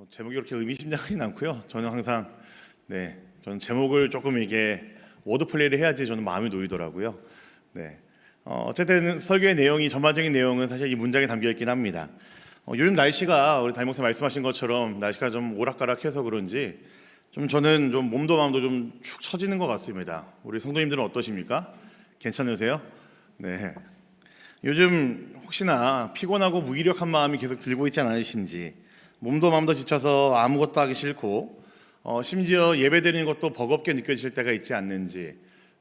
제목이 그렇게 의미심장하진 않고요. 저는 항상 저는 제목을 조금 이게 워드 플레이를 해야지 저는 마음이 놓이더라고요. 어쨌든 설교의 내용이 전반적인 내용은 사실 이 문장에 담겨 있긴 합니다. 요즘 날씨가 우리 담임 목사님 말씀하신 것처럼 날씨가 좀 오락가락해서 그런지 저는 좀 몸도 마음도 좀 축 처지는 것 같습니다. 우리 성도님들은 어떠십니까? 괜찮으세요? 네. 요즘 혹시나 피곤하고 무기력한 마음이 계속 들고 있지 않으신지, 몸도 마음도 지쳐서 아무것도 하기 싫고 심지어 예배 드리는 것도 버겁게 느껴지실 때가 있지 않는지,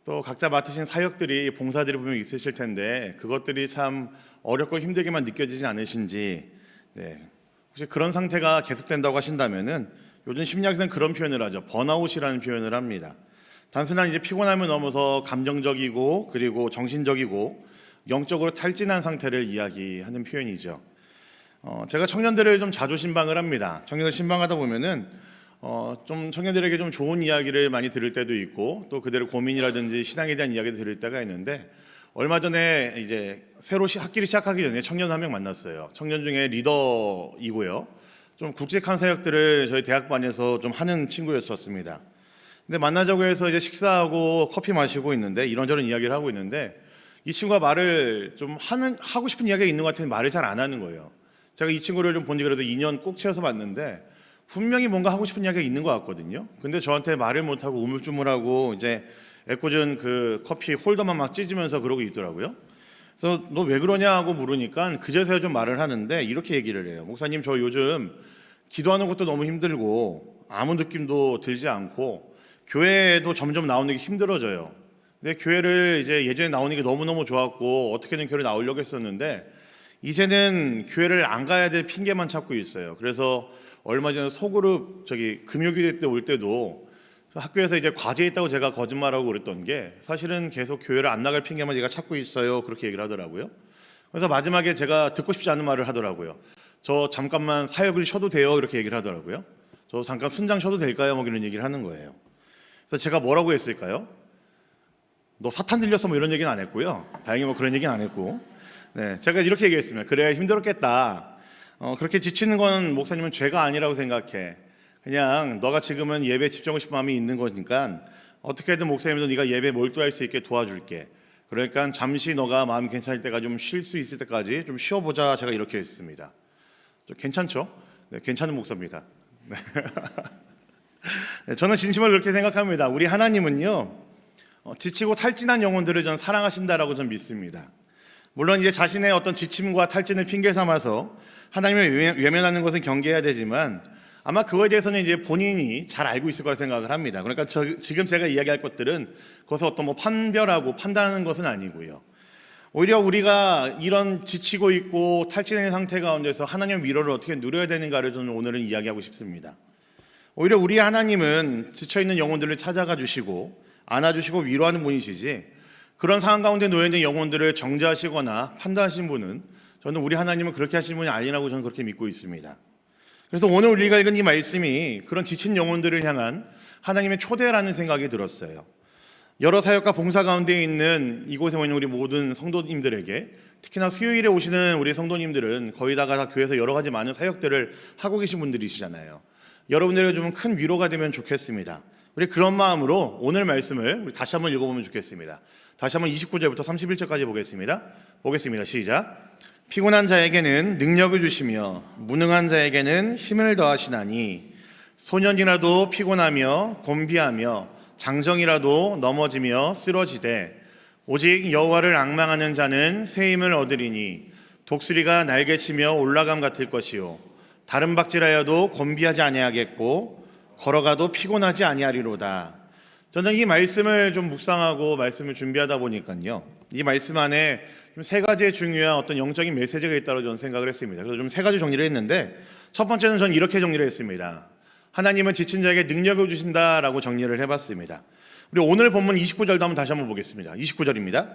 또 각자 맡으신 사역들이 봉사들이 분명히 있으실 텐데 그것들이 참 어렵고 힘들게만 느껴지지 않으신지, 혹시 그런 상태가 계속된다고 하신다면은 요즘 심리학에서는 그런 표현을 하죠. 번아웃이라는 표현을 합니다. 단순한 이제 피곤함을 넘어서 감정적이고 그리고 정신적이고 영적으로 탈진한 상태를 이야기하는 표현이죠. 제가 청년들을 좀 자주 신방을 합니다. 청년들 신방하다 보면은 좀 청년들에게 좀 좋은 이야기를 많이 들을 때도 있고, 또 그들의 고민이라든지 신앙에 대한 이야기를 들을 때가 있는데, 얼마 전에 이제 새로 학기를 시작하기 전에 청년 한 명 만났어요. 청년 중에 리더이고요. 좀 굵직한 사역들을 저희 대학반에서 좀 하는 친구였었습니다. 근데 만나자고 해서 이제 식사하고 커피 마시고 있는데 이런저런 이야기를 하고 있는데, 이 친구가 말을 좀 하고 싶은 이야기가 있는 것 같은데 말을 잘 안 하는 거예요. 제가 이 친구를 좀 본 지 그래도 2년 꼭 채워서 봤는데 분명히 뭔가 하고 싶은 이야기가 있는 것 같거든요. 근데 저한테 말을 못하고 우물쭈물하고 이제 애꿎은 그 커피 홀더만 막 찢으면서 그러고 있더라고요. 그래서 너 왜 그러냐 하고 물으니까 그제서야 좀 말을 하는데 이렇게 얘기를 해요. 목사님, 저 요즘 기도하는 것도 너무 힘들고 아무 느낌도 들지 않고 교회에도 점점 나오는 게 힘들어져요. 근데 교회를 이제 예전에 나오는 게 너무너무 좋았고 어떻게든 교회를 나오려고 했었는데 이제는 교회를 안 가야 될 핑계만 찾고 있어요. 그래서 얼마 전에 소그룹 금요기도 때 올 때도 학교에서 이제 과제 있다고 제가 거짓말하고 그랬던 게 사실은 계속 교회를 안 나갈 핑계만 제가 찾고 있어요. 그렇게 얘기를 하더라고요. 그래서 마지막에 제가 듣고 싶지 않은 말을 하더라고요. 저 잠깐만 사역을 쉬어도 돼요. 이렇게 얘기를 하더라고요. 저 잠깐 순장 쉬어도 될까요? 뭐 이런 얘기를 하는 거예요. 그래서 제가 뭐라고 했을까요? 너 사탄 들렸어? 뭐 이런 얘기는 안 했고요. 다행히 뭐 그런 얘기는 안 했고, 제가 이렇게 얘기했습니다. 그래, 힘들었겠다. 그렇게 지치는 건 목사님은 죄가 아니라고 생각해. 그냥 너가 지금은 예배에 집중하고 싶은 마음이 있는 거니까 어떻게든 목사님도 네가 예배에 몰두할 수 있게 도와줄게. 그러니까 잠시 너가 마음이 괜찮을 때까지 좀 쉴 수 있을 때까지 좀 쉬어보자. 제가 이렇게 했습니다. 좀 괜찮죠? 괜찮은 목사입니다. 저는 진심으로 그렇게 생각합니다. 우리 하나님은요, 지치고 탈진한 영혼들을 전 사랑하신다라고 전 믿습니다. 물론 이제 자신의 어떤 지침과 탈진을 핑계 삼아서 하나님을 외면하는 것은 경계해야 되지만 아마 그거에 대해서는 이제 본인이 잘 알고 있을 거라 생각을 합니다. 그러니까 지금 제가 이야기할 것들은 그것을 어떤 판별하고 판단하는 것은 아니고요. 오히려 우리가 이런 지치고 있고 탈진의 상태 가운데서 하나님의 위로를 어떻게 누려야 되는가를 저는 오늘은 이야기하고 싶습니다. 오히려 우리 하나님은 지쳐있는 영혼들을 찾아가 주시고 안아주시고 위로하는 분이시지, 그런 상황 가운데 놓여있는 영혼들을 정죄하시거나 판단하신 분은, 저는 우리 하나님은 그렇게 하시는 분이 아니라고 저는 그렇게 믿고 있습니다. 그래서 오늘 우리가 읽은 이 말씀이 그런 지친 영혼들을 향한 하나님의 초대라는 생각이 들었어요. 여러 사역과 봉사 가운데 있는 이곳에 모인 우리 모든 성도님들에게, 특히나 수요일에 오시는 우리 성도님들은 거의 다 교회에서 여러 가지 많은 사역들을 하고 계신 분들이시잖아요. 여러분들에게 좀 큰 위로가 되면 좋겠습니다. 우리 그런 마음으로 오늘 말씀을 우리 다시 한번 읽어보면 좋겠습니다. 다시 한번 29절부터 31절까지 보겠습니다. 시작. 피곤한 자에게는 능력을 주시며 무능한 자에게는 힘을 더하시나니, 소년이라도 피곤하며 곤비하며 장정이라도 넘어지며 쓰러지되 오직 여호와를 앙망하는 자는 새 힘을 얻으리니, 독수리가 날개치며 올라감 같을 것이요 다른 박질하여도 곤비하지 아니하겠고 걸어가도 피곤하지 아니하리로다. 저는 이 말씀을 좀 묵상하고 말씀을 준비하다 보니까요, 이 말씀 안에 좀 세 가지의 중요한 어떤 영적인 메시지가 있다고 저는 생각을 했습니다. 그래서 좀 세 가지 정리를 했는데, 첫 번째는 저는 이렇게 정리를 했습니다. 하나님은 지친 자에게 능력을 주신다라고 정리를 해봤습니다. 우리 오늘 본문 29절도 한번 다시 한번 보겠습니다. 29절입니다.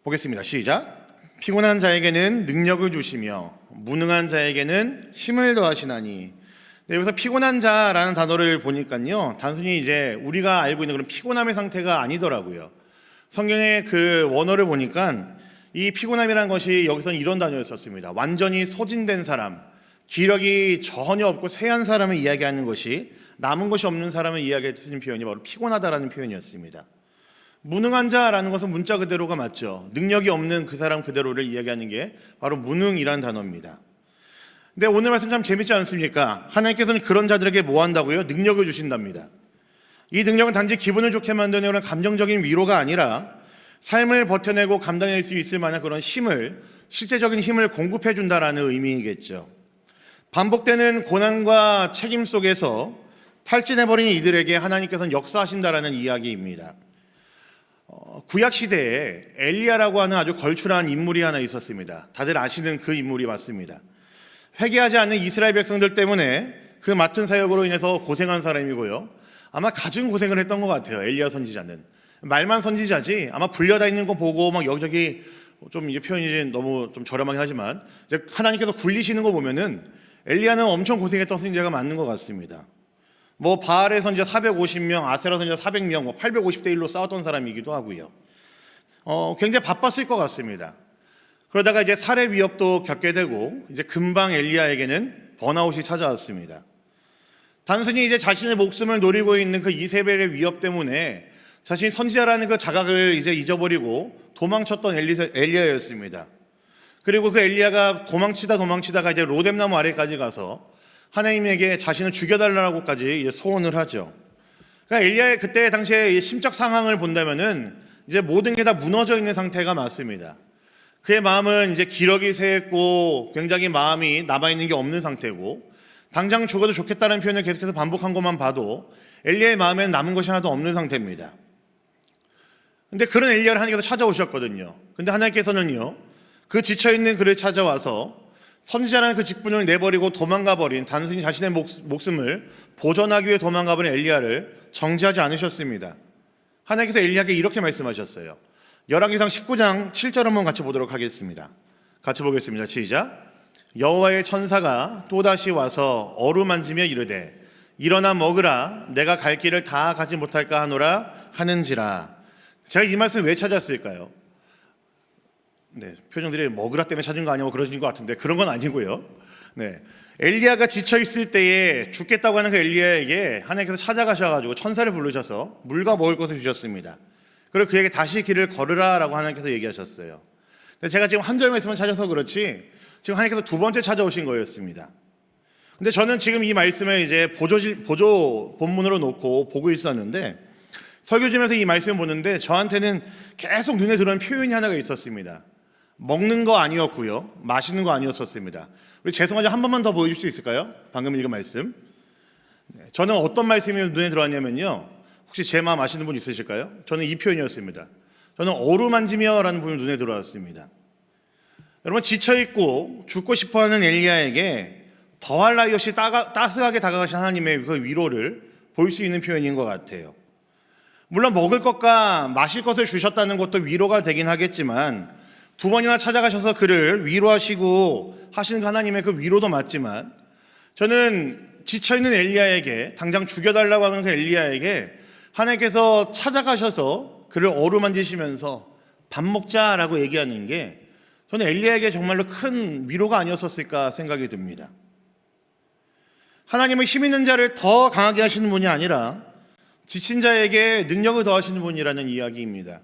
보겠습니다. 시작. 피곤한 자에게는 능력을 주시며 무능한 자에게는 힘을 더하시나니. 여기서 피곤한 자라는 단어를 보니까요, 단순히 이제 우리가 알고 있는 그런 피곤함의 상태가 아니더라고요. 성경의 그 원어를 보니까 이 피곤함이라는 것이 여기서는 이런 단어를 썼습니다. 완전히 소진된 사람, 기력이 전혀 없고 쇠한 사람을 이야기하는 것이 남은 것이 없는 사람을 이야기할 때 쓰는 표현이 바로 피곤하다라는 표현이었습니다. 무능한 자라는 것은 문자 그대로가 맞죠. 능력이 없는 그 사람 그대로를 이야기하는 게 바로 무능이라는 단어입니다. 근데 오늘 말씀 참 재밌지 않습니까? 하나님께서는 그런 자들에게 뭐 한다고요? 능력을 주신답니다. 이 능력은 단지 기분을 좋게 만드는 그런 감정적인 위로가 아니라 삶을 버텨내고 감당할 수 있을 만한 그런 힘을, 실제적인 힘을 공급해 준다라는 의미이겠죠. 반복되는 고난과 책임 속에서 탈진해버린 이들에게 하나님께서는 역사하신다라는 이야기입니다. 구약시대에 엘리야라고 하는 아주 걸출한 인물이 하나 있었습니다. 다들 아시는 그 인물이 맞습니다. 회개하지 않는 이스라엘 백성들 때문에 그 맡은 사역으로 인해서 고생한 사람이고요. 아마 가진 고생을 했던 것 같아요. 엘리야 선지자는. 말만 선지자지 아마 불려다니는 거 보고 막 여기저기 좀 이게 표현이 너무 좀 저렴하긴 하지만 이제 하나님께서 굴리시는 거 보면은 엘리야는 엄청 고생했던 선지자가 맞는 것 같습니다. 뭐 바알의 선지자 450명, 아세라 선지자 400명, 뭐 850대 1로 싸웠던 사람이기도 하고요. 굉장히 바빴을 것 같습니다. 그러다가 이제 살해 위협도 겪게 되고 이제 금방 엘리야에게는 번아웃이 찾아왔습니다. 단순히 이제 자신의 목숨을 노리고 있는 그 이세벨의 위협 때문에 자신이 선지자라는 그 자각을 이제 잊어버리고 도망쳤던 엘리야였습니다. 그리고 그 엘리야가 도망치다가 이제 로뎀나무 아래까지 가서 하나님에게 자신을 죽여달라고까지 소원을 하죠. 그러니까 엘리야의 그때 당시의 심적 상황을 본다면은 이제 모든 게 다 무너져 있는 상태가 맞습니다. 그의 마음은 이제 기력이 쇠했고 굉장히 마음이 남아있는 게 없는 상태고 당장 죽어도 좋겠다는 표현을 계속해서 반복한 것만 봐도 엘리야의 마음에는 남은 것이 하나도 없는 상태입니다. 근데 그런 엘리야를 하나님께서 찾아오셨거든요. 근데 하나님께서는요, 그 지쳐있는 그를 찾아와서 선지자라는 그 직분을 내버리고 도망가버린, 단순히 자신의 목숨을 보존하기 위해 도망가버린 엘리야를 정지하지 않으셨습니다. 하나님께서 엘리야에게 이렇게 말씀하셨어요. 열왕기상 19장 7절 한번 같이 보도록 하겠습니다. 같이 보겠습니다. 시작. 여호와의 천사가 또다시 와서 어루만지며 이르되 일어나 먹으라, 내가 갈 길을 다 가지 못할까 하노라 하는지라. 제가 이 말씀을 왜 찾았을까요? 네, 표정들이 먹으라 때문에 찾은 거 아니고 그러신 것 같은데 그런 건 아니고요. 네, 엘리야가 지쳐 있을 때에 죽겠다고 하는 그 엘리야에게 하나님께서 찾아가셔가지고 천사를 부르셔서 물과 먹을 것을 주셨습니다. 그리고 그에게 다시 길을 걸으라라고 하나님께서 얘기하셨어요. 근데 제가 지금 한 절 말씀을 찾아서 그렇지 지금 하나님께서 두 번째 찾아오신 거였습니다. 근데 저는 지금 이 말씀을 이제 보조 본문으로 놓고 보고 있었는데 설교 중에서 이 말씀을 보는데 저한테는 계속 눈에 들어오는 표현이 하나가 있었습니다. 먹는 거 아니었고요. 마시는 거 아니었었습니다. 우리 죄송하지만 한 번만 더 보여줄 수 있을까요? 방금 읽은 말씀. 저는 어떤 말씀이 눈에 들어왔냐면요. 혹시 제 마음 아시는 분 있으실까요? 저는 이 표현이었습니다. 저는 어루만지며 라는 부분이 눈에 들어왔습니다. 여러분 지쳐있고 죽고 싶어하는 엘리야에게 더할 나위 없이 따스하게 다가가신 하나님의 그 위로를 볼 수 있는 표현인 것 같아요. 물론 먹을 것과 마실 것을 주셨다는 것도 위로가 되긴 하겠지만 두 번이나 찾아가셔서 그를 위로하시고 하시는 하나님의 그 위로도 맞지만 저는 지쳐있는 엘리야에게 당장 죽여달라고 하는 그 엘리야에게 하나님께서 찾아가셔서 그를 어루만지시면서 밥 먹자라고 얘기하는 게 저는 엘리야에게 정말로 큰 위로가 아니었을까 생각이 듭니다. 하나님은 힘 있는 자를 더 강하게 하시는 분이 아니라 지친 자에게 능력을 더하시는 분이라는 이야기입니다.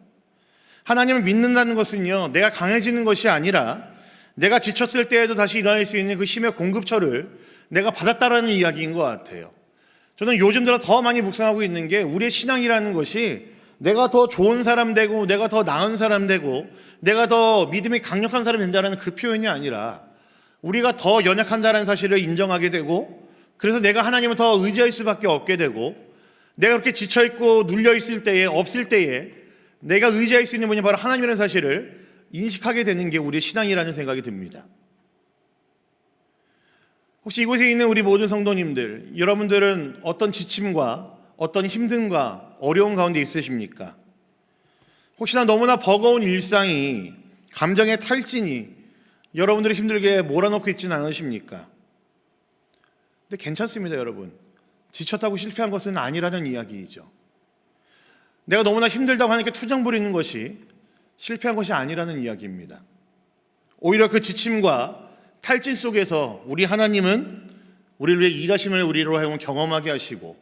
하나님을 믿는다는 것은요, 내가 강해지는 것이 아니라 내가 지쳤을 때에도 다시 일어날 수 있는 그 힘의 공급처를 내가 받았다라는 이야기인 것 같아요. 저는 요즘 들어 더 많이 묵상하고 있는 게 우리의 신앙이라는 것이 내가 더 좋은 사람 되고 내가 더 나은 사람 되고 내가 더 믿음이 강력한 사람이 된다는 그 표현이 아니라 우리가 더 연약한 자라는 사실을 인정하게 되고 그래서 내가 하나님을 더 의지할 수밖에 없게 되고 내가 그렇게 지쳐있고 눌려있을 때에 없을 때에 내가 의지할 수 있는 분이 바로 하나님이라는 사실을 인식하게 되는 게 우리의 신앙이라는 생각이 듭니다. 혹시 이곳에 있는 우리 모든 성도님들, 여러분들은 어떤 지침과 어떤 힘듦과 어려운 가운데 있으십니까? 혹시나 너무나 버거운 일상이, 감정의 탈진이 여러분들을 힘들게 몰아넣고 있지는 않으십니까? 근데 괜찮습니다, 여러분. 지쳤다고 실패한 것은 아니라는 이야기이죠. 내가 너무나 힘들다고 하니까 투정 부리는 것이 실패한 것이 아니라는 이야기입니다. 오히려 그 지침과 탈진 속에서 우리 하나님은 우리를 위해 일하심을 우리로 하여금 경험하게 하시고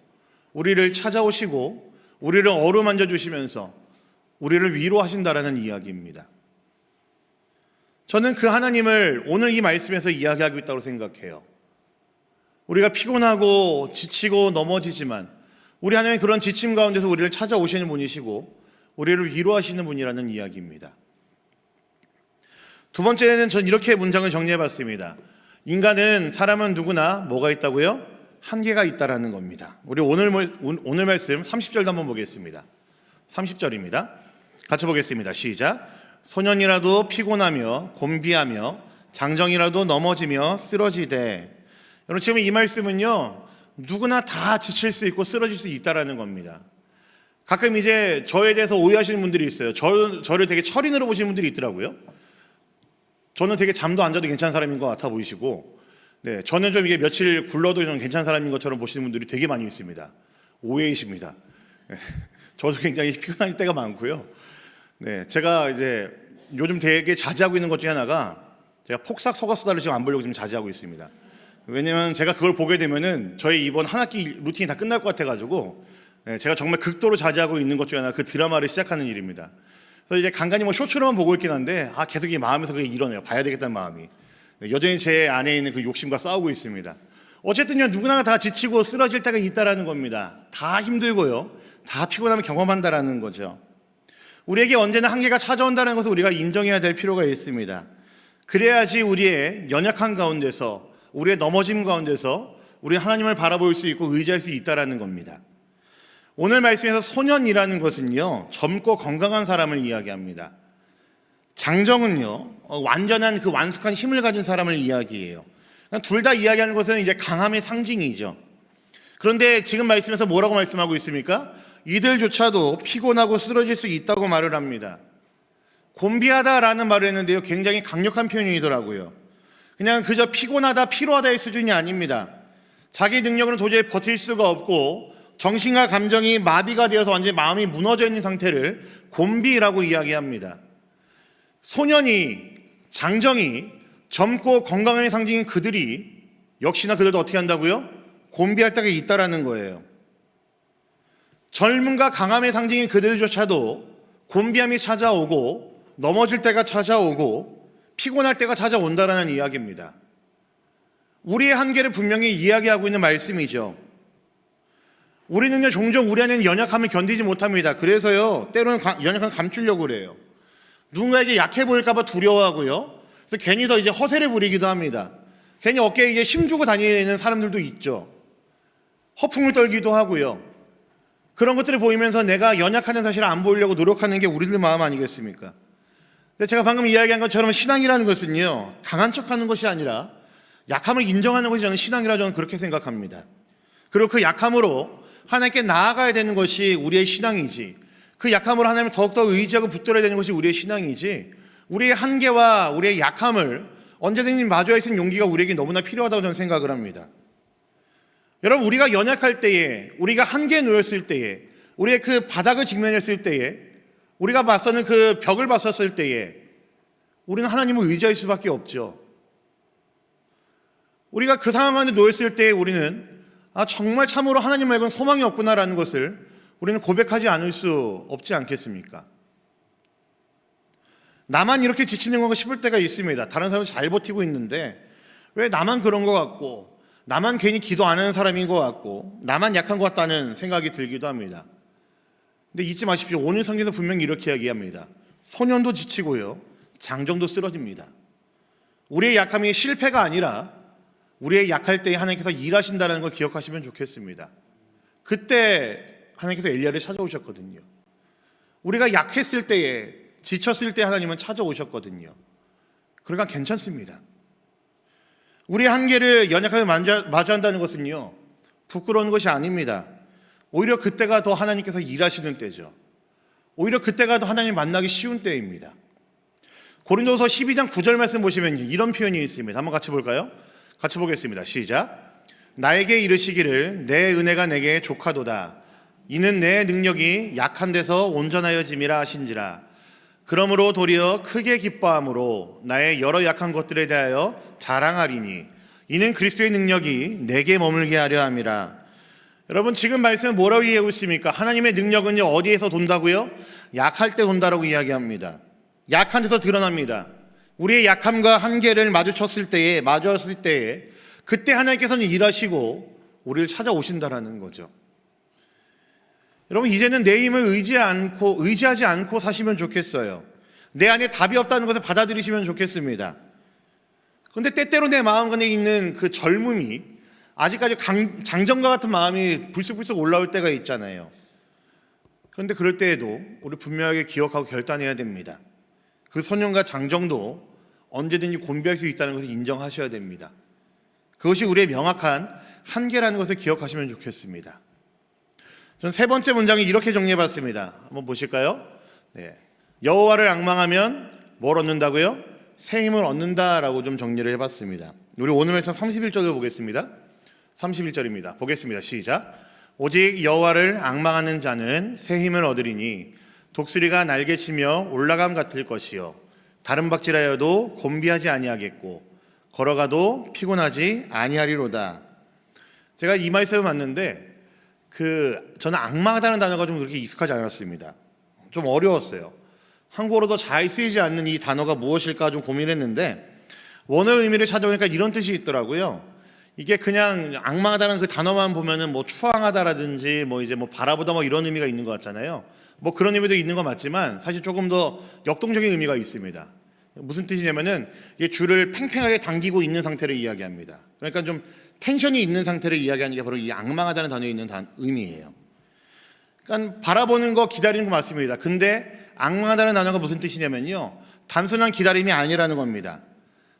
우리를 찾아오시고 우리를 어루만져 주시면서 우리를 위로하신다라는 이야기입니다. 저는 그 하나님을 오늘 이 말씀에서 이야기하고 있다고 생각해요. 우리가 피곤하고 지치고 넘어지지만 우리 하나님은 그런 지침 가운데서 우리를 찾아오시는 분이시고 우리를 위로하시는 분이라는 이야기입니다. 두 번째는 전 이렇게 문장을 정리해봤습니다. 사람은 누구나 뭐가 있다고요? 한계가 있다라는 겁니다. 우리 오늘 말씀 30절도 한번 보겠습니다. 30절입니다. 같이 보겠습니다. 시작. 소년이라도 피곤하며 곤비하며 장정이라도 넘어지며 쓰러지되. 여러분, 지금 이 말씀은요, 누구나 다 지칠 수 있고 쓰러질 수 있다라는 겁니다. 가끔 이제 저에 대해서 오해하시는 분들이 있어요. 저를 되게 철인으로 보시는 분들이 있더라고요. 저는 되게 잠도 안 자도 괜찮은 사람인 것 같아 보이시고, 네, 저는 좀 이게 며칠 굴러도 좀 괜찮은 사람인 것처럼 보시는 분들이 되게 많이 있습니다. 오해이십니다. 네, 저도 굉장히 피곤할 때가 많고요. 네, 제가 이제 요즘 되게 자제하고 있는 것 중에 하나가 제가 폭삭 속았수다를 지금 안 보려고 지금 자제하고 있습니다. 왜냐면 제가 그걸 보게 되면은 저희 이번 한 학기 루틴이 다 끝날 것 같아가지고, 네, 제가 정말 극도로 자제하고 있는 것 중에 하나 그 드라마를 시작하는 일입니다. 그래서 이제 간간히 뭐 쇼츠로만 보고 있긴 한데 계속 이 마음에서 그게 일어나요. 봐야 되겠다는 마음이. 네, 여전히 제 안에 있는 그 욕심과 싸우고 있습니다. 어쨌든요, 누구나 다 지치고 쓰러질 때가 있다라는 겁니다. 다 힘들고요, 다 피곤함을 경험한다라는 거죠. 우리에게 언제나 한계가 찾아온다는 것을 우리가 인정해야 될 필요가 있습니다. 그래야지 우리의 연약한 가운데서, 우리의 넘어짐 가운데서 우리 하나님을 바라볼 수 있고 의지할 수 있다라는 겁니다. 오늘 말씀에서 소년이라는 것은요, 젊고 건강한 사람을 이야기합니다. 장정은요, 완전한 그 완숙한 힘을 가진 사람을 이야기해요. 둘 다 이야기하는 것은 이제 강함의 상징이죠. 그런데 지금 말씀에서 뭐라고 말씀하고 있습니까? 이들조차도 피곤하고 쓰러질 수 있다고 말을 합니다. 곤비하다라는 말을 했는데요, 굉장히 강력한 표현이더라고요. 그냥 그저 피곤하다, 피로하다의 수준이 아닙니다. 자기 능력으로 도저히 버틸 수가 없고 정신과 감정이 마비가 되어서 완전히 마음이 무너져 있는 상태를 곤비라고 이야기합니다. 소년이, 장정이, 젊고 건강의 상징인 그들이 역시나 그들도 어떻게 한다고요? 곤비할 때가 있다라는 거예요. 젊음과 강함의 상징인 그들조차도 곤비함이 찾아오고 넘어질 때가 찾아오고 피곤할 때가 찾아온다라는 이야기입니다. 우리의 한계를 분명히 이야기하고 있는 말씀이죠. 우리는요, 종종 우리 안에는 연약함을 견디지 못합니다. 그래서요, 때로는 연약함을 감추려고 그래요. 누군가에게 약해 보일까 봐 두려워하고요, 그래서 괜히 더 이제 허세를 부리기도 합니다. 괜히 어깨에 이제 힘주고 다니는 사람들도 있죠. 허풍을 떨기도 하고요. 그런 것들을 보이면서 내가 연약하는 사실을 안 보이려고 노력하는 게 우리들 마음 아니겠습니까? 근데 제가 방금 이야기한 것처럼 신앙이라는 것은요, 강한 척하는 것이 아니라 약함을 인정하는 것이 저는 신앙이라 저는 그렇게 생각합니다. 그리고 그 약함으로 하나님께 나아가야 되는 것이 우리의 신앙이지, 그 약함으로 하나님을 더욱더 의지하고 붙들어야 되는 것이 우리의 신앙이지, 우리의 한계와 우리의 약함을 언제든지 마주할 수 있는 용기가 우리에게 너무나 필요하다고 저는 생각을 합니다. 여러분, 우리가 연약할 때에, 우리가 한계에 놓였을 때에, 우리의 그 바닥을 직면했을 때에, 우리가 맞서는 그 벽을 맞섰을 때에 우리는 하나님을 의지할 수밖에 없죠. 우리가 그 상황 안에 놓였을 때에 우리는 정말 참으로 하나님 말고는 소망이 없구나라는 것을 우리는 고백하지 않을 수 없지 않겠습니까? 나만 이렇게 지치는 건가 싶을 때가 있습니다. 다른 사람은 잘 버티고 있는데 왜 나만 그런 것 같고, 나만 괜히 기도 안 하는 사람인 것 같고, 나만 약한 것 같다는 생각이 들기도 합니다. 근데 잊지 마십시오. 오늘 성경에서 분명히 이렇게 이야기합니다. 소년도 지치고요, 장정도 쓰러집니다. 우리의 약함이 실패가 아니라 우리의 약할 때에 하나님께서 일하신다는 걸 기억하시면 좋겠습니다. 그때 하나님께서 엘리야를 찾아오셨거든요. 우리가 약했을 때에, 지쳤을 때 하나님은 찾아오셨거든요. 그러니까 괜찮습니다. 우리의 한계를 연약하게 마주한다는 것은요, 부끄러운 것이 아닙니다. 오히려 그때가 더 하나님께서 일하시는 때죠. 오히려 그때가 더 하나님 만나기 쉬운 때입니다. 고린도서 12장 9절 말씀 보시면 이런 표현이 있습니다. 한번 같이 볼까요? 같이 보겠습니다. 시작. 나에게 이르시기를 내 은혜가 내게 족하도다. 이는 내 능력이 약한 데서 온전하여짐이라 하신지라. 그러므로 도리어 크게 기뻐함으로 나의 여러 약한 것들에 대하여 자랑하리니 이는 그리스도의 능력이 내게 머물게 하려 함이라. 여러분, 지금 말씀은 뭐라고 이해하고 있습니까? 하나님의 능력은요, 어디에서 돈다고요? 약할 때 돈다라고 이야기합니다. 약한 데서 드러납니다. 우리의 약함과 한계를 마주쳤을 때에 그때 하나님께서는 일하시고 우리를 찾아오신다라는 거죠. 여러분, 이제는 내 힘을 의지하지 않고 사시면 좋겠어요. 내 안에 답이 없다는 것을 받아들이시면 좋겠습니다. 그런데 때때로 내 마음 안에 있는 그 젊음이 아직까지 장정과 같은 마음이 불쑥불쑥 올라올 때가 있잖아요. 그런데 그럴 때에도 우리 분명하게 기억하고 결단해야 됩니다. 그 소년과 장정도 언제든지 곤비할 수 있다는 것을 인정하셔야 됩니다. 그것이 우리의 명확한 한계라는 것을 기억하시면 좋겠습니다. 전 세 번째 문장을 이렇게 정리해봤습니다. 한번 보실까요? 네. 여호와를 앙망하면 뭘 얻는다고요? 새 힘을 얻는다라고 좀 정리를 해봤습니다. 우리 오늘 말씀 31절을 보겠습니다. 31절입니다. 보겠습니다. 시작. 오직 여호와를 앙망하는 자는 새 힘을 얻으리니 독수리가 날개치며 올라감 같을 것이요 다른 박질하여도 곤비하지 아니하겠고 걸어가도 피곤하지 아니하리로다. 제가 이 말씀을 봤는데 저는 앙망하다는 단어가 좀 그렇게 익숙하지 않았습니다. 좀 어려웠어요. 한국어로도 잘 쓰이지 않는 이 단어가 무엇일까 좀 고민했는데 원어의 의미를 찾아보니까 이런 뜻이 있더라고요. 이게 그냥 앙망하다는 그 단어만 보면은 뭐 추앙하다라든지 뭐 이제 뭐 바라보다 뭐 이런 의미가 있는 것 같잖아요. 뭐 그런 의미도 있는 거 맞지만 사실 조금 더 역동적인 의미가 있습니다. 무슨 뜻이냐면은 이게 줄을 팽팽하게 당기고 있는 상태를 이야기합니다. 그러니까 좀 텐션이 있는 상태를 이야기하는 게 바로 이 앙망하다는 단어에 있는 의미예요. 그러니까 바라보는 거, 기다리는 거 맞습니다. 근데 앙망하다는 단어가 무슨 뜻이냐면요, 단순한 기다림이 아니라는 겁니다.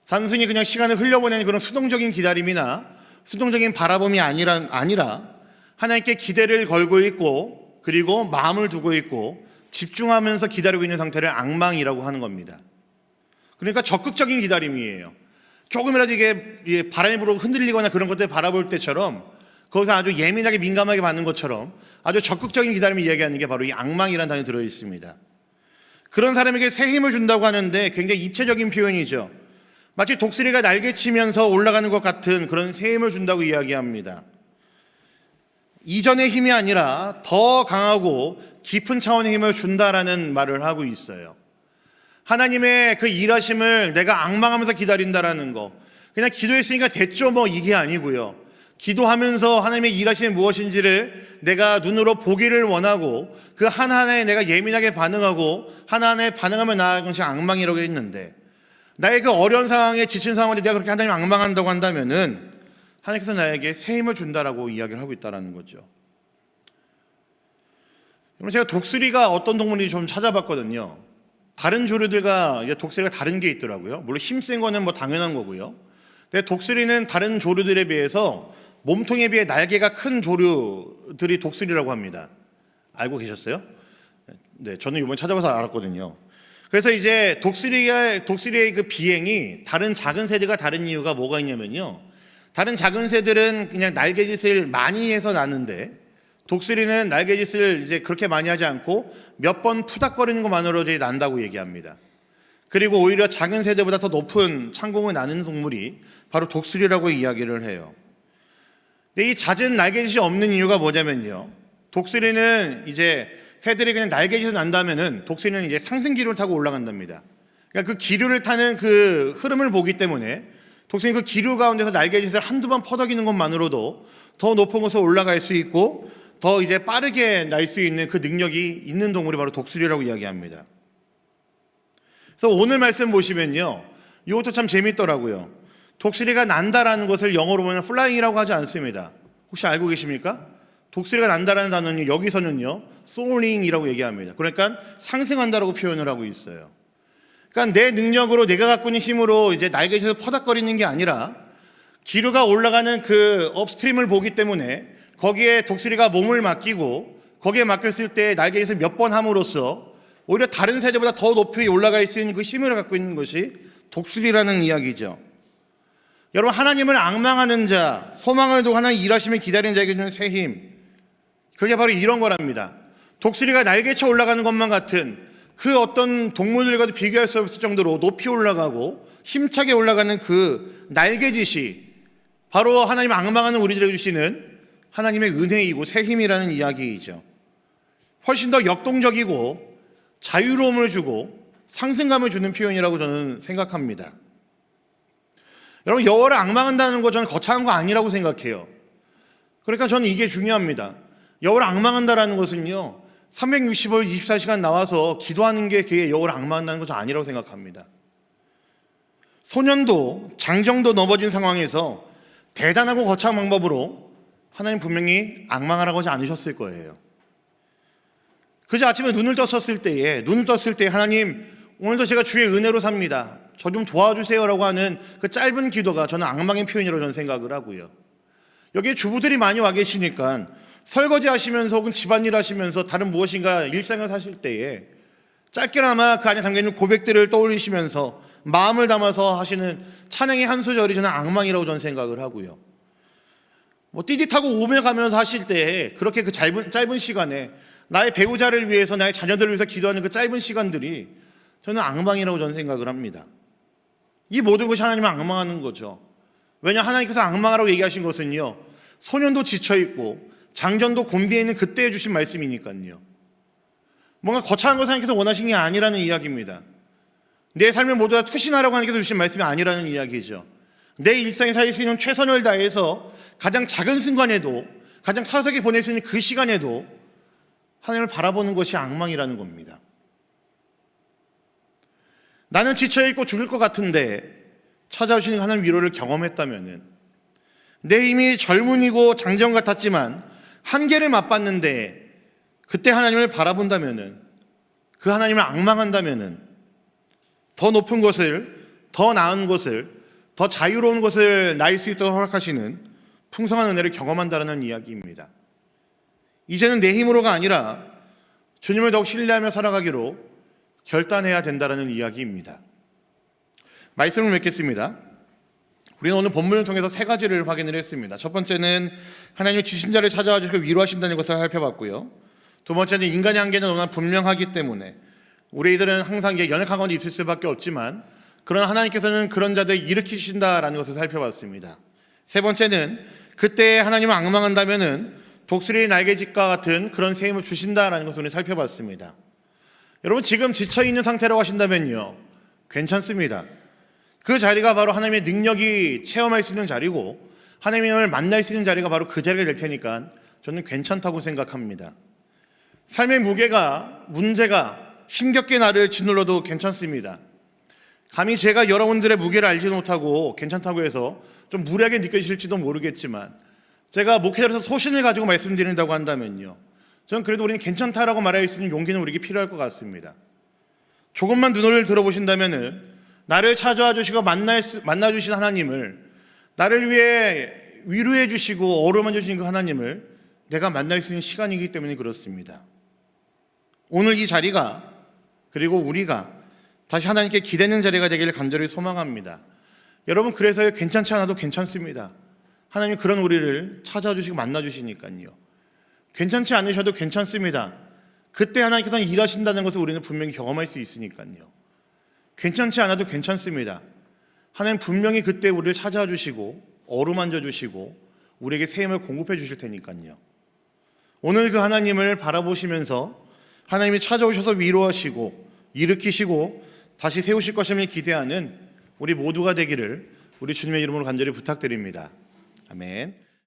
단순히 그냥 시간을 흘려보내는 그런 수동적인 기다림이나 수동적인 바라봄이 아니라 하나님께 기대를 걸고 있고 그리고 마음을 두고 있고 집중하면서 기다리고 있는 상태를 앙망이라고 하는 겁니다. 그러니까 적극적인 기다림이에요. 조금이라도 이게 바람이 불어 흔들리거나 그런 것들 바라볼 때처럼 거기서 아주 예민하게 민감하게 받는 것처럼 아주 적극적인 기다림을 이야기하는 게 바로 이 앙망이라는 단어에 들어있습니다. 그런 사람에게 새 힘을 준다고 하는데 굉장히 입체적인 표현이죠. 마치 독수리가 날개치면서 올라가는 것 같은 그런 새 힘을 준다고 이야기합니다. 이전의 힘이 아니라 더 강하고 깊은 차원의 힘을 준다라는 말을 하고 있어요. 하나님의 그 일하심을 내가 앙망하면서 기다린다라는 거, 그냥 기도했으니까 됐죠 뭐 이게 아니고요. 기도하면서 하나님의 일하심이 무엇인지를 내가 눈으로 보기를 원하고 그 하나하나에 내가 예민하게 반응하고 하나하나에 반응하며 나아가는 것이 앙망이라고 했는데, 나의 그 어려운 상황에 지친 상황에 내가 그렇게 하나님을 앙망한다고 한다면은 하나님께서 나에게 새 힘을 준다라고 이야기를 하고 있다는 거죠. 제가 독수리가 어떤 동물인지 좀 찾아봤거든요. 다른 조류들과 독수리가 다른 게 있더라고요. 물론 힘센 거는 뭐 당연한 거고요. 근데 독수리는 다른 조류들에 비해서 몸통에 비해 날개가 큰 조류들이 독수리라고 합니다. 알고 계셨어요? 네, 저는 이번에 찾아봐서 알았거든요. 그래서 이제 독수리의 그 비행이 다른 작은 새들과 다른 이유가 뭐가 있냐면요, 다른 작은 새들은 그냥 날개짓을 많이 해서 나는데 독수리는 날개짓을 이제 그렇게 많이 하지 않고 몇 번 푸닥거리는 것만으로도 이제 난다고 얘기합니다. 그리고 오히려 작은 새들보다 더 높은 창공을 나는 동물이 바로 독수리라고 이야기를 해요. 근데 이 잦은 날개짓이 없는 이유가 뭐냐면요, 독수리는 이제 새들이 그냥 날개짓을 난다면은 독수리는 이제 상승 기류를 타고 올라간답니다. 그러니까 그 기류를 타는 그 흐름을 보기 때문에 독수리는 그 기류 가운데서 날개짓을 한두 번 퍼덕이는 것만으로도 더 높은 곳에 올라갈 수 있고 더 이제 빠르게 날 수 있는 그 능력이 있는 동물이 바로 독수리라고 이야기합니다. 그래서 오늘 말씀 보시면요, 이것도 참 재밌더라고요. 독수리가 난다라는 것을 영어로 보면 flying이라고 하지 않습니다. 혹시 알고 계십니까? 독수리가 난다라는 단어는 여기서는요 soaring이라고 얘기합니다. 그러니까 상승한다라고 표현을 하고 있어요. 그러니까 내 능력으로 내가 갖고 있는 힘으로 이제 날개에서 퍼닥거리는 게 아니라 기류가 올라가는 그 업스트림을 보기 때문에 거기에 독수리가 몸을 맡기고 거기에 맡겼을 때 날개에서 몇 번 함으로써 오히려 다른 새들보다 더 높이 올라갈 수 있는 그 힘을 갖고 있는 것이 독수리라는 이야기죠. 여러분, 하나님을 앙망하는 자, 소망을 두고 하나님 일하심을 기다리는 자에게 주는 새 힘, 그게 바로 이런 거랍니다. 독수리가 날개쳐 올라가는 것만 같은 그 어떤 동물들과도 비교할 수 없을 정도로 높이 올라가고 힘차게 올라가는 그 날개짓이 바로 하나님 악망하는 우리들에게 주시는 하나님의 은혜이고 새 힘이라는 이야기이죠. 훨씬 더 역동적이고 자유로움을 주고 상승감을 주는 표현이라고 저는 생각합니다. 여러분, 여호와를 앙망한다는 거 저는 거창한 거 아니라고 생각해요. 그러니까 저는 이게 중요합니다. 여호와를 앙망한다라는 것은요, 365일 24시간 나와서 기도하는 게 그게 여호와를 앙망한다는 것은 아니라고 생각합니다. 소년도 장정도 넘어진 상황에서 대단하고 거창한 방법으로 하나님 분명히 앙망하라고 하지 않으셨을 거예요. 그저 아침에 눈을 떴을 때에 하나님, 오늘도 제가 주의 은혜로 삽니다, 저 좀 도와주세요라고 하는 그 짧은 기도가 저는 앙망의 표현이라고 저는 생각을 하고요. 여기에 주부들이 많이 와 계시니까 설거지 하시면서 혹은 집안일 하시면서 다른 무엇인가 일상을 사실 때에 짧게나마 그 안에 담겨있는 고백들을 떠올리시면서 마음을 담아서 하시는 찬양의 한 소절이 저는 앙망이라고 저는 생각을 하고요. 띠짓하고 오며 가면서 하실 때 그렇게 그 짧은 시간에 나의 배우자를 위해서, 나의 자녀들을 위해서 기도하는 그 짧은 시간들이 저는 앙망이라고 저는 생각을 합니다. 이 모든 것이 하나님을 앙망하는 거죠. 왜냐, 하나님께서 앙망하라고 얘기하신 것은요, 소년도 지쳐있고 장전도 곤비해 있는 그때에 주신 말씀이니까요. 뭔가 거창한 것을 하나님께서 원하신 게 아니라는 이야기입니다. 내 삶을 모두 다 투신하라고 하나님께서 주신 말씀이 아니라는 이야기죠. 내 일상에 살 수 있는 최선을 다해서 가장 작은 순간에도, 가장 사석에 보낼 수 있는 그 시간에도 하나님을 바라보는 것이 앙망이라는 겁니다. 나는 지쳐있고 죽을 것 같은데 찾아오시는 하나님 위로를 경험했다면, 내 힘이 젊은이고 장정 같았지만 한계를 맛봤는데 그때 하나님을 바라본다면, 그 하나님을 앙망한다면 더 높은 것을, 더 나은 것을, 더 자유로운 것을 나일 수 있도록 허락하시는 풍성한 은혜를 경험한다는 이야기입니다. 이제는 내 힘으로가 아니라 주님을 더욱 신뢰하며 살아가기로 결단해야 된다는 이야기입니다. 말씀을 맺겠습니다. 우리는 오늘 본문을 통해서 세 가지를 확인을 했습니다. 첫 번째는 하나님의 지신자를 찾아와 주시고 위로하신다는 것을 살펴봤고요. 두 번째는 인간의 한계는 너무나 분명하기 때문에 우리들은 항상 연약한 건 있을 수밖에 없지만, 그러나 하나님께서는 그런 자들을 일으키신다라는 것을 살펴봤습니다. 세 번째는 그때 하나님을 앙망한다면은 독수리의 날개짓과 같은 그런 새 힘을 주신다라는 것을 우리 살펴봤습니다. 여러분, 지금 지쳐있는 상태라고 하신다면요, 괜찮습니다. 그 자리가 바로 하나님의 능력이 체험할 수 있는 자리고 하나님을 만날 수 있는 자리가 바로 그 자리가 될 테니까 저는 괜찮다고 생각합니다. 삶의 무게가, 문제가 힘겹게 나를 짓눌러도 괜찮습니다. 감히 제가 여러분들의 무게를 알지 못하고 괜찮다고 해서 좀 무례하게 느껴지실지도 모르겠지만, 제가 목회자로서 소신을 가지고 말씀드린다고 한다면요, 저는 그래도 우리는 괜찮다라고 말할 수 있는 용기는 우리에게 필요할 것 같습니다. 조금만 눈을 들어보신다면은 나를 찾아와 주시고 만나주신 하나님을, 나를 위해 위로해 주시고 어루만져 주신 그 하나님을 내가 만날 수 있는 시간이기 때문에 그렇습니다. 오늘 이 자리가, 그리고 우리가 다시 하나님께 기대는 자리가 되기를 간절히 소망합니다. 여러분, 그래서 괜찮지 않아도 괜찮습니다. 하나님이 그런 우리를 찾아와 주시고 만나 주시니까요. 괜찮지 않으셔도 괜찮습니다. 그때 하나님께서 일하신다는 것을 우리는 분명히 경험할 수 있으니까요. 괜찮지 않아도 괜찮습니다. 하나님 분명히 그때 우리를 찾아와 주시고 어루만져 주시고 우리에게 새 힘을 공급해 주실 테니까요. 오늘 그 하나님을 바라보시면서 하나님이 찾아오셔서 위로하시고 일으키시고 다시 세우실 것임을 기대하는 우리 모두가 되기를 우리 주님의 이름으로 간절히 부탁드립니다. 아멘.